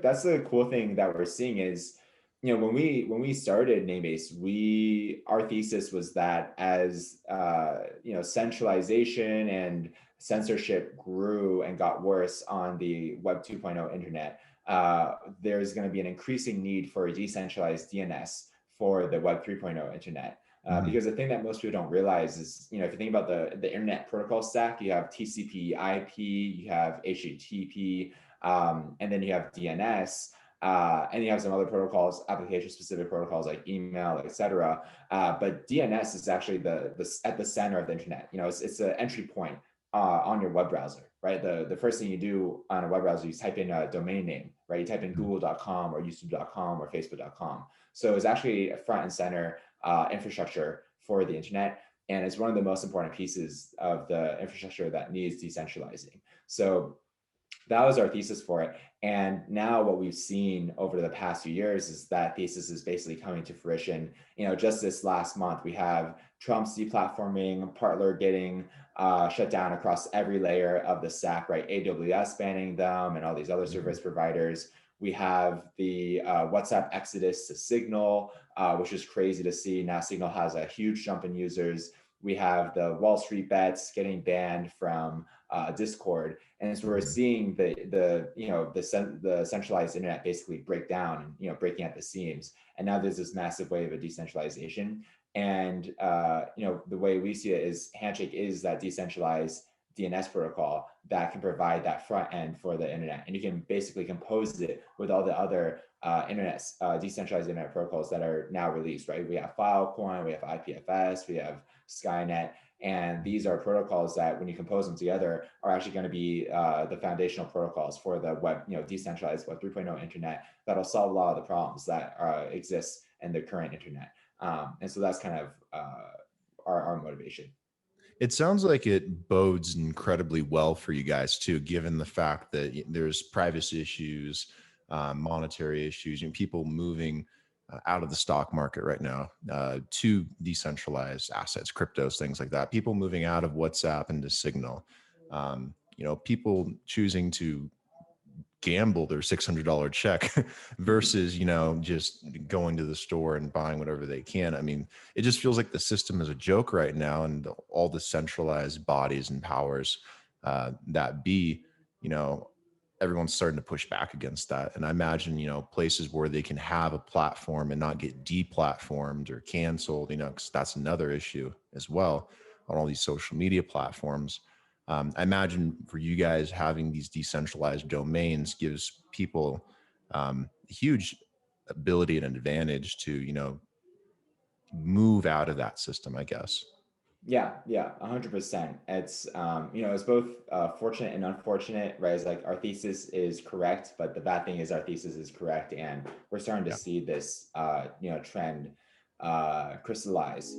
that's the cool thing that we're seeing is, when we started Namebase, our thesis was that as centralization and censorship grew and got worse on the Web 2.0 internet, there's going to be an increasing need for a decentralized DNS for the Web 3.0 internet. Because the thing that most people don't realize is, if you think about the internet protocol stack, you have TCP, IP, you have HTTP, and then you have DNS, and you have some other protocols, application-specific protocols like email, etc. But DNS is actually at the center of the internet. It's an entry point on your web browser, right? The first thing you do on a web browser, you type in a domain name, right? You type in google.com or youtube.com or facebook.com. So it's actually a front and center infrastructure for the internet. And it's one of the most important pieces of the infrastructure that needs decentralizing. So that was our thesis for it. And now what we've seen over the past few years is that thesis is basically coming to fruition. Just this last month, we have Trump's deplatforming, Partler getting shut down across every layer of the stack, right? AWS banning them and all these other service providers. We have the WhatsApp exodus to Signal, which is crazy to see. Now Signal has a huge jump in users. We have the Wall Street bets getting banned from Discord, and so we're seeing the centralized internet basically break down, and breaking at the seams. And now there's this massive wave of decentralization. And the way we see it is Handshake is that decentralized DNS protocol that can provide that front end for the internet, and you can basically compose it with all the other decentralized internet protocols that are now released. Right? We have Filecoin, we have IPFS, we have Skynet. And these are protocols that, when you compose them together, are actually going to be the foundational protocols for the decentralized Web 3.0 internet that'll solve a lot of the problems that exist in the current internet. And so that's kind of our motivation. It sounds like it bodes incredibly well for you guys too, given the fact that there's privacy issues, monetary issues, and people moving out of the stock market right now to decentralized assets, cryptos, things like that. People moving out of WhatsApp into Signal. People choosing to gamble their $600 check versus, just going to the store and buying whatever they can. I mean, it just feels like the system is a joke right now, and all the centralized bodies and powers that be, everyone's starting to push back against that. And I imagine, places where they can have a platform and not get deplatformed or canceled, because that's another issue as well on all these social media platforms. I imagine for you guys, having these decentralized domains gives people a huge ability and advantage to, move out of that system, I guess. Yeah, 100%. It's it's both fortunate and unfortunate, right? It's like our thesis is correct, but the bad thing is our thesis is correct, and we're starting to see this trend crystallize.